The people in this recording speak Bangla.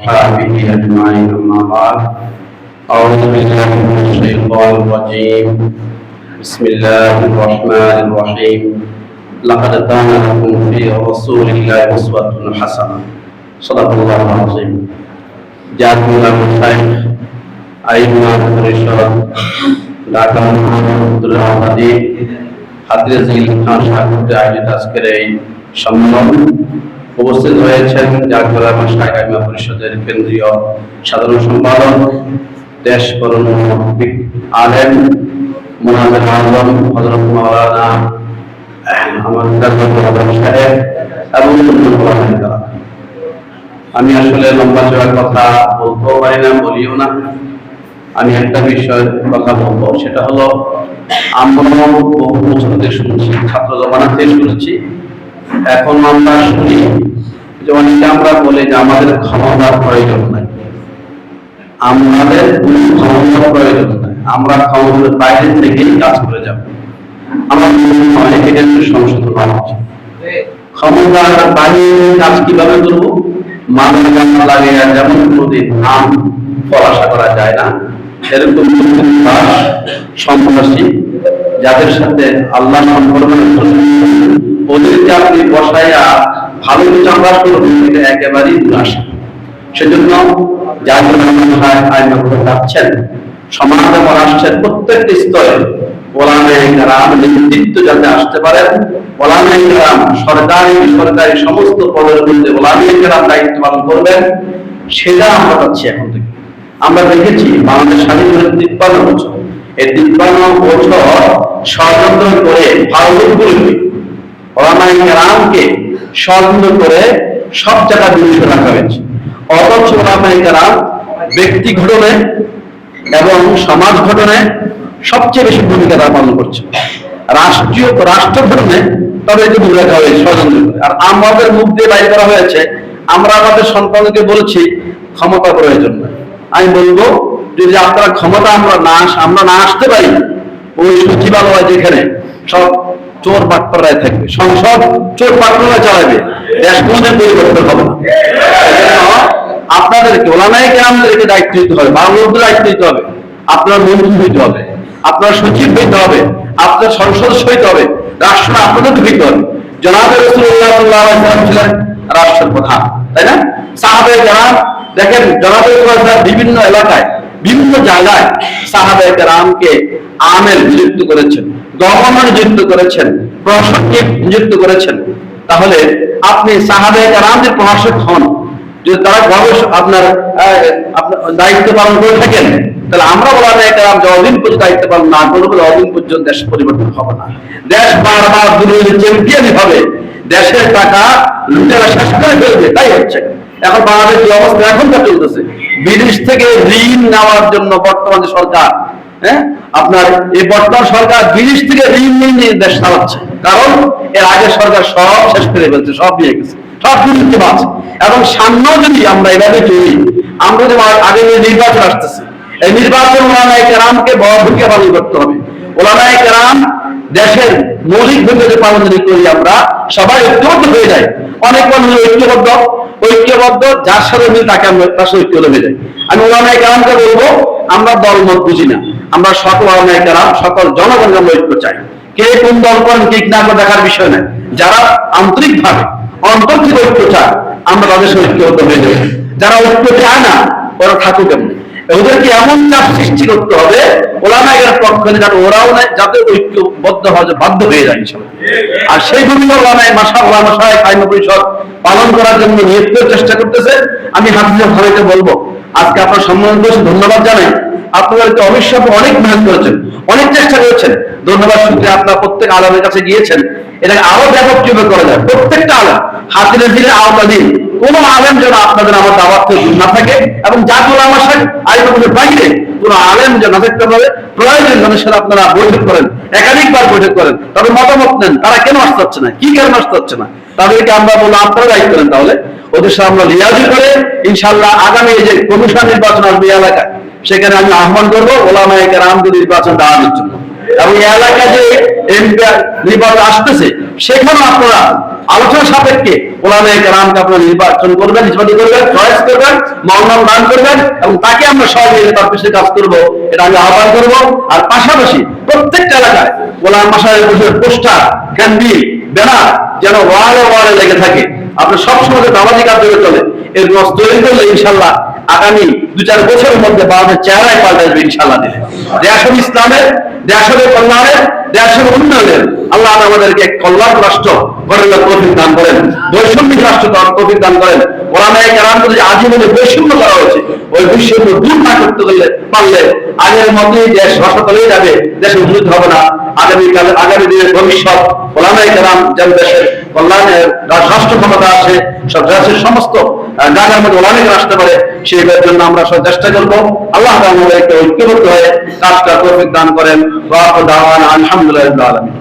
وأصحابه أجمعين أما بعد أعوذ بالله من الشيطان الرجيم بسم الله الرحمن الرحيم لقد كان لكم في رسول الله أسوة حسنة صدق الله العظيم জাতীয় শাইখ আইমা পরিষদ ঢাকা মহানগর আবাদী হাদিস খান সাহেব আয়োজিত আজকের এই সম্মেলন উপস্থিত হয়েছেন জাতীয় শাইখ আইমা পরিষদের কেন্দ্রীয় সাধারণ সম্পাদক দেশ বরণ আলেম মুনাজ্জম আজম হযরত মাওলানা আমাদের সাহেব এবং আমি আসলে লম্বা চড়া কথা বলতেও পারি না, বলিও না। আমি একটা বিষয় কথা বলবো, সেটা হলো আমরা বহু বছর থেকে শুনছি, ছাত্র জমানা থেকে শুনছি, এখন আমরা শুনি যে অনেকে আমরা বলি যে আমাদের ক্ষমতার প্রয়োজন নাই, আমাদের ক্ষমতার প্রয়োজন নাই, আমরা ক্ষমতার বাইরে থেকেই কাজ করে যাব। আমার মনে হয় এটা একটু সংশোধন করা উচিত। ক্ষমতার বাইরে কাজ কিভাবে করবো? মানুষ লাগে যেমন কোনোদিন আম ফল আশা করা যায় না, এরকম সন্ত্রাসী যাদের সাথে আল্লাহ সম্পর্ক ওদেরকে আপনি বসাইয়া ভালো কিছু আবাস করবেন, এটা একেবারেই দুরাশা। সেজন্য জাতীয় আইন যাচ্ছেন, সমাজে আসছেন, প্রত্যেকটি স্তরে ওলামায়ে কেরাম নেতৃত্ব যাতে আসতে পারেন, ওলামায়ে কেরাম সরকারি বেসরকারি সমস্ত পদের মধ্যে ওলামায়ে কেরাম দায়িত্ব পালন করবেন, সেটা আমরা পাচ্ছি। এখন থেকে আমরা দেখেছি বাংলাদেশ স্বাধীন হয়ে 53 বছর, এই 53 বছর ষড়যন্ত্র করে ভারতগুলোকে ওলামায়ে কেরামকে ষড়যন্ত্র করে সব জায়গায় বিরুদ্ধে রাখা হয়েছে। অথচ ওলামায়ে কেরাম ব্যক্তি গঠনে এবং সমাজ গঠনে সবচেয়ে বেশি ভূমিকা তারা পালন করছে। রাষ্ট্র গঠনে তবে একটু দূরে রাখা হয়েছে ষড়যন্ত্র করে। আর আমাদের মুখ দিয়ে বাইর করা হয়েছে, আমরা আমাদের সন্তানকে বলেছি ক্ষমতা প্রয়োজন নয়। আমি বলবো যদি আপনারা ক্ষমতা আমরা না আসতে পারি, ওই সচিবালয় যেখানে সব চোর বাটপাড়ায় থাকবে, সংসদ চোর বাটপাড়ায় চালাবে, দেশ কোনদিন পরিবর্তন হবে না। আপনাদেরকে ওলামায়ে কেরামদেরকে দায়িত্ব দিতে হবে, বাংলাদেশের দায়িত্ব দিতে হবে, আপনার মন্ত্রী হইতে হবে, আপনার সচিব হইতে হবে, আপনার সংসদ হইতে হবে, রাষ্ট্র আপনাদের হইতে হবে। জনাবে রাসূলুল্লাহ সাল্লাল্লাহু আলাইহি ওয়াসাল্লাম ছিলেন রাষ্ট্রের প্রধান, তাই না? সাহাবায়ে কেরাম দেখেন, জনাবে রাসূলুল্লাহ বিভিন্ন এলাকায় বিভিন্ন জায়গায় সাহাবায়ে কেরামকে আমের নিযুক্ত করেছেন, গভর্নর নিযুক্ত করেছেন, প্রশাসক নিযুক্ত করেছেন। তাহলে আপনি সাহাবায়ে কেরামদের প্রশাসক হন, যদি তারা আপনার দায়িত্ব পালন করে থাকেন, তাহলে আমরা ওলামায়ে কেরাম যতদিন পর্যন্ত দায়িত্ব পালন না করবো ততদিন পর্যন্ত দেশ পরিবর্তন হবে না। দেশ বারবার দুর্নীতির চ্যাম্পিয়ন হবে, দেশের টাকা লুটেরা শেষ করে ফেলবে, তাই হচ্ছে। এখন বাংলাদেশ যে অবস্থা এখনকার চলতেছে, বিদেশ থেকে ঋণ নেওয়ার জন্য বর্তমান সরকার, আপনার এই বর্তমান সরকার বিদেশ থেকে ঋণ নিয়ে দেশ চালাচ্ছে, কারণ এর আগের সরকার সব শেষ করে ফেলছে, সব নিয়ে গেছে, সব দুর্নীতিবাজ। এবং সামনেও যদি আমরা এভাবে চলি, আমরা যদি আগে নির্বাচন আসতেছে, এই নির্বাচন ওলামায়ে কেরামকে বড় ভূমিকা পালন করতে হবে। ওলামায়ে কেরাম দেশের মৌলিক ভূমিকা পালন করি, আমরা সবাই ঐক্যবদ্ধ হয়ে যাই। অনেক মানুষ ঐক্যবদ্ধ যার সাথে মিল তাকে আমরা তার সাথে ঐক্য হয়ে যাই। আমি ওলামায়ে কেরামকে বলবো, আমরা দলমত বুঝি না, আমরা সকল ওলামায়ে কেরাম সকল জনগণকে আমরা ঐক্য চাই। কে কোন দল করেন কে না দেখার বিষয় নয়, যারা আন্তরিকভাবে অন্তর থেকে ঐক্য চায় আমরা তাদের সাথে ঐক্যবদ্ধ হয়ে যাই। যারা ঐক্য চায় না ওরা থাকুক, এমন ওদেরকে এমন চাপ সৃষ্টি করতে হবে ওলামায়ে কেরামের পক্ষে, যাতে ওরাও যাতে ঐক্যবদ্ধ হওয়া বাধ্য হয়ে যায়। আর সেই ভূমিকা ওলামায়ে শাইখ আইমা পরিষদ পালন করার জন্য নিয়ত চেষ্টা করতেছে। আমি হাফিজুল ভাইকে বলবো, আজকে আপনার সম্মান করেছেন, ধন্যবাদ জানাই। আপনাদেরকে অবশ্যই অনেক মেহনত করেছেন, অনেক চেষ্টা করেছেন, ধন্যবাদ। শুক্রিয়া, আপনার প্রত্যেক আলেমের কাছে গিয়েছেন, এটাকে আরো ব্যাপক কিভাবে করা যায়। প্রত্যেকটা আলেম হাতিনের দিনে আওতাধীন, কোন আলেম যেন আপনাদের আমার দাওয়াত থেকে দূর না থাকে, এবং জাতীয় ওলামা শাইখ আইমা পরিষদের বাইরে কোন আলেম যেন থাকতে পারে। প্রয়োজন মানুষের আপনারা বৈঠক করেন, একাধিকবার বৈঠক করেন, তাদের মতামত নেন, তারা কেন আসতে হচ্ছে না, কি কারণে আসতে হচ্ছে না, তাদেরকে আমরা বলবো আপনারা দায়িত্ব করেন। তাহলে ওদের সাথে আমরা লিয়াজি করে ইনশাআল্লাহ আগামী যে কমিশন নির্বাচন আসবে এলাকায়, সেখানে আমি আহ্বান করবো ওলামায়ে কেরামকে নির্বাচন দেওয়ার জন্য। এবং এই এলাকায় যে নির্বাচন আসতেছে, সেখানে আপনারা আলোচনা সাপেক্ষে ওলামায়ে কেরামকে আপনারা নির্বাচন করবেন, নিষ্পত্তি করবেন, চয়েস করবেন, মনোনয়ন দান করবেন এবং তাকে আমরা সবাই মিলে তার পিছনে কাজ করবো, এটা আমি আহ্বান করবো। আর পাশাপাশি প্রত্যেকটা এলাকায় ওলামা মাশায়েখ পোস্টার, ক্যান্ডিল, ব্যানার যেন ওয়ালে ওয়ালে লেগে থাকে, আপনি সবসময় দাওয়াতি কার্যক্রমে চলে। এর তৈরি করলে ইনশাল্লাহ আগামী 2-4 বছরের মধ্যে বাংলাদেশের চেহারায় পাল্টে যাবে ইনশাল্লাহ দিলে। দেশ হবে ইসলামের, দেশ হবে কল্যাণের, দেশ হবে উন্নয়নের। আল্লাহ আমাদেরকে কল্যাণ রাষ্ট্র গড়ে তৌফিক দান করেন, বৈষম্যিক রাষ্ট্র তৌফিক দান করেন। ওলামায়ে কেরামকে যে আজীবনে বৈষম্য করা হয়েছে, ওই বৈষম্য দূর না করতে পারলে আগের মতোই দেশ রসাতলেই যাবে, দেশের উন্নতি হবে না। আগামী দিনের ভবিষ্যৎ ওলামায়ে কেরাম যেন দেশের কল্যাণের রাষ্ট্র ক্ষমতা আছে, সব দেশের সমস্ত জায়গার মধ্যে ওলামায়ে কেরাম আসতে পারে, সেইটার জন্য আমরা সব চেষ্টা করবো। আল্লাহ আমাদেরকে ঐক্যবদ্ধ হয়ে কাজটা তৌফিক দান করেন। ওয়া আখিরু দাওয়ানা আলহামদুলিল্লাহি রাব্বিল আলামিন।